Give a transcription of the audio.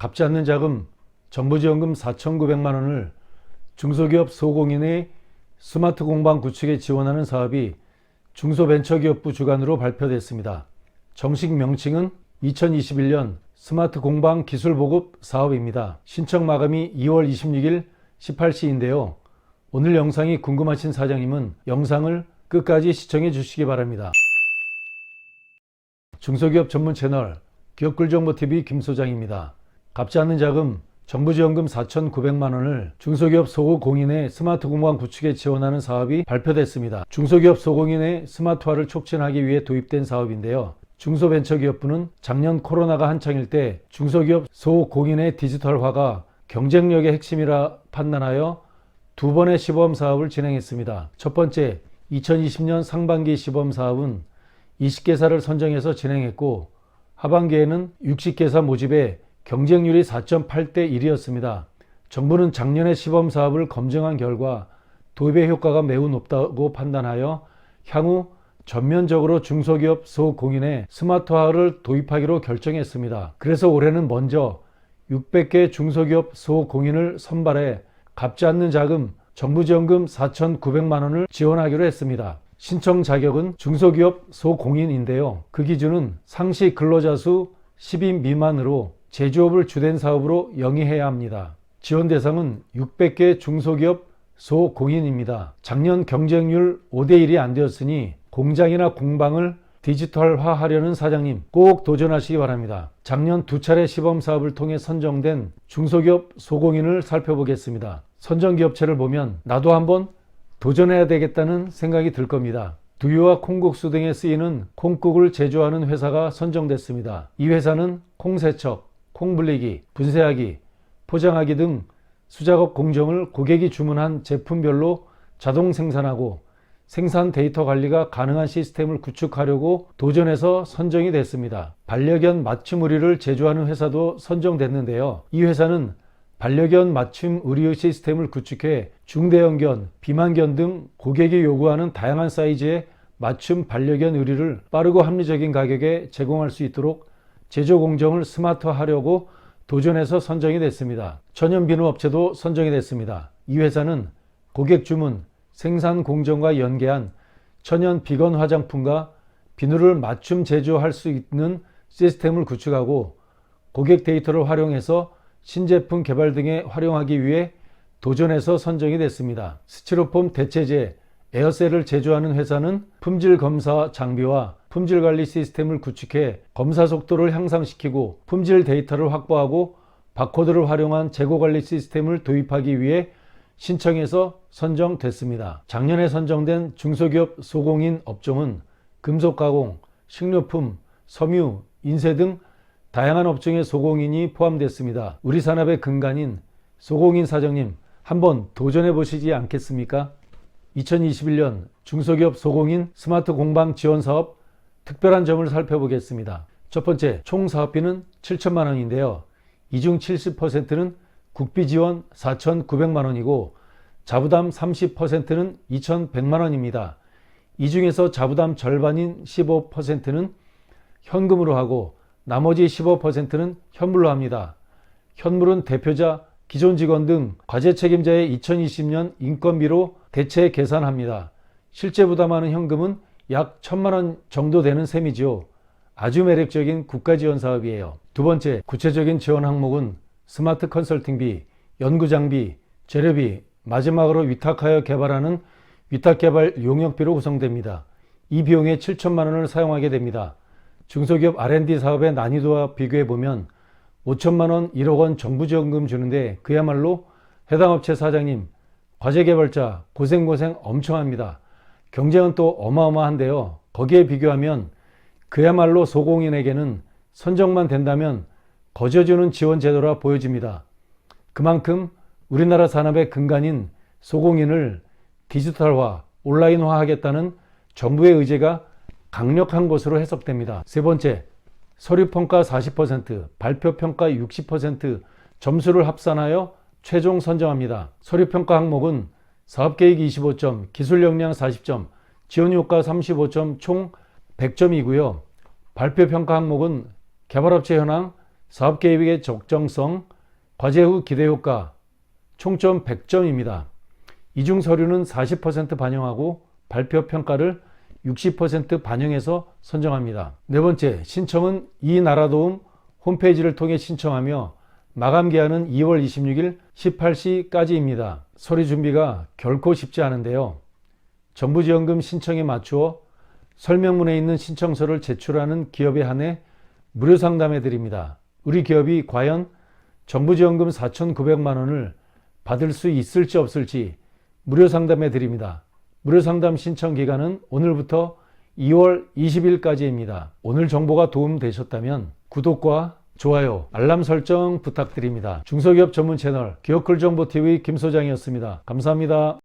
갚지 않는 자금 정부지원금 4,900만 원을 중소기업 소공인의 스마트 공방 구축에 지원하는 사업이 중소벤처기업부 주관으로 발표됐습니다. 정식 명칭은 2021년 스마트 공방 기술 보급 사업입니다. 신청 마감이 2월 26일 18시인데요. 오늘 영상이 궁금하신 사장님은 영상을 끝까지 시청해 주시기 바랍니다. 중소기업 전문 채널 기업꿀정보TV 김소장입니다. 갚지 않는 자금 정부지원금 4,900만 원을 중소기업 소공인의 스마트 공방 구축에 지원하는 사업이 발표됐습니다. 중소기업 소공인의 스마트화를 촉진하기 위해 도입된 사업인데요. 중소벤처기업부는 작년 코로나가 한창일 때 중소기업 소공인의 디지털화가 경쟁력의 핵심이라 판단하여 두 번의 시범 사업을 진행했습니다. 첫 번째 2020년 상반기 시범 사업은 20개사를 선정해서 진행했고 하반기에는 60개사 모집에 경쟁률이 4.8대 1이었습니다. 정부는 작년의 시범 사업을 검증한 결과 도입의 효과가 매우 높다고 판단하여 향후 전면적으로 중소기업 소공인의 스마트화를 도입하기로 결정했습니다. 그래서 올해는 먼저 600개 중소기업 소공인을 선발해 갚지 않는 자금 정부지원금 4,900만 원을 지원하기로 했습니다. 신청 자격은 중소기업 소공인인데요. 그 기준은 상시 근로자 수 10인 미만으로 제조업을 주된 사업으로 영위해야 합니다. 지원 대상은 600개 중소기업 소공인입니다. 작년 경쟁률 5대1이 안 되었으니 공장이나 공방을 디지털화하려는 사장님 꼭 도전하시기 바랍니다. 작년 두 차례 시범 사업을 통해 선정된 중소기업 소공인을 살펴보겠습니다. 선정기업체를 보면 나도 한번 도전해야 되겠다는 생각이 들 겁니다. 두유와 콩국수 등에 쓰이는 콩국을 제조하는 회사가 선정됐습니다. 이 회사는 콩세척, 콩불리기, 분쇄하기, 포장하기 등 수작업 공정을 고객이 주문한 제품별로 자동 생산하고 생산 데이터 관리가 가능한 시스템을 구축하려고 도전해서 선정이 됐습니다. 반려견 맞춤 의류를 제조하는 회사도 선정됐는데요. 이 회사는 반려견 맞춤 의류 시스템을 구축해 중대형견, 비만견 등 고객이 요구하는 다양한 사이즈의 맞춤 반려견 의류를 빠르고 합리적인 가격에 제공할 수 있도록 제조 공정을 스마트화하려고 도전해서 선정이 됐습니다. 천연 비누 업체도 선정이 됐습니다. 이 회사는 고객 주문, 생산 공정과 연계한 천연 비건 화장품과 비누를 맞춤 제조할 수 있는 시스템을 구축하고 고객 데이터를 활용해서 신제품 개발 등에 활용하기 위해 도전해서 선정이 됐습니다. 스티로폼 대체제 에어셀을 제조하는 회사는 품질 검사 장비와 품질 관리 시스템을 구축해 검사 속도를 향상시키고 품질 데이터를 확보하고 바코드를 활용한 재고 관리 시스템을 도입하기 위해 신청해서 선정됐습니다. 작년에 선정된 중소기업 소공인 업종은 금속가공, 식료품, 섬유, 인쇄 등 다양한 업종의 소공인이 포함됐습니다. 우리 산업의 근간인 소공인 사장님 한번 도전해 보시지 않겠습니까? 2021년 중소기업 소공인 스마트 공방 지원 사업 특별한 점을 살펴보겠습니다. 첫 번째, 총 사업비는 7천만 원인데요. 이 중 70%는 국비 지원 4,900만 원이고 자부담 30%는 2,100만 원입니다. 이 중에서 자부담 절반인 15%는 현금으로 하고 나머지 15%는 현물로 합니다. 현물은 대표자, 기존 직원 등 과제 책임자의 2020년 인건비로 대체 계산합니다. 실제 부담하는 현금은 약 1,000만 원 정도 되는 셈이죠. 아주 매력적인 국가 지원 사업이에요. 두 번째, 구체적인 지원 항목은 스마트 컨설팅비, 연구장비, 재료비, 마지막으로 위탁하여 개발하는 위탁개발 용역비로 구성됩니다. 이 비용에 7천만 원을 사용하게 됩니다. 중소기업 R&D 사업의 난이도와 비교해보면 5천만 원, 1억 원 정부 지원금 주는데 그야말로 해당 업체 사장님, 과제 개발자 고생 엄청 합니다. 경쟁은 또 어마어마한데요. 거기에 비교하면 그야말로 소공인에게는 선정만 된다면 거저주는 지원 제도라 보여집니다. 그만큼 우리나라 산업의 근간인 소공인을 디지털화, 온라인화 하겠다는 정부의 의지가 강력한 것으로 해석됩니다. 세 번째, 서류평가 40%, 발표평가 60% 점수를 합산하여 최종 선정합니다. 서류평가 항목은 사업계획 25점, 기술역량 40점, 지원효과 35점, 총 100점이고요. 발표평가 항목은 개발업체 현황, 사업계획의 적정성, 과제 후 기대효과, 총점 100점입니다. 이중 서류는 40% 반영하고 발표 평가를 60% 반영해서 선정합니다. 네 번째, 신청은 이나라도움 홈페이지를 통해 신청하며 마감 기한은 2월 26일 18시까지입니다. 서류 준비가 결코 쉽지 않은데요. 정부지원금 신청에 맞추어 설명문에 있는 신청서를 제출하는 기업에 한해 무료 상담해 드립니다. 우리 기업이 과연 정부지원금 4,900만 원을 받을 수 있을지 없을지 무료 상담해 드립니다. 무료 상담 신청 기간은 오늘부터 2월 20일까지입니다. 오늘 정보가 도움되셨다면 구독과 좋아요, 알람 설정 부탁드립니다. 중소기업 전문 채널 기업글정보TV 김소장이었습니다. 감사합니다.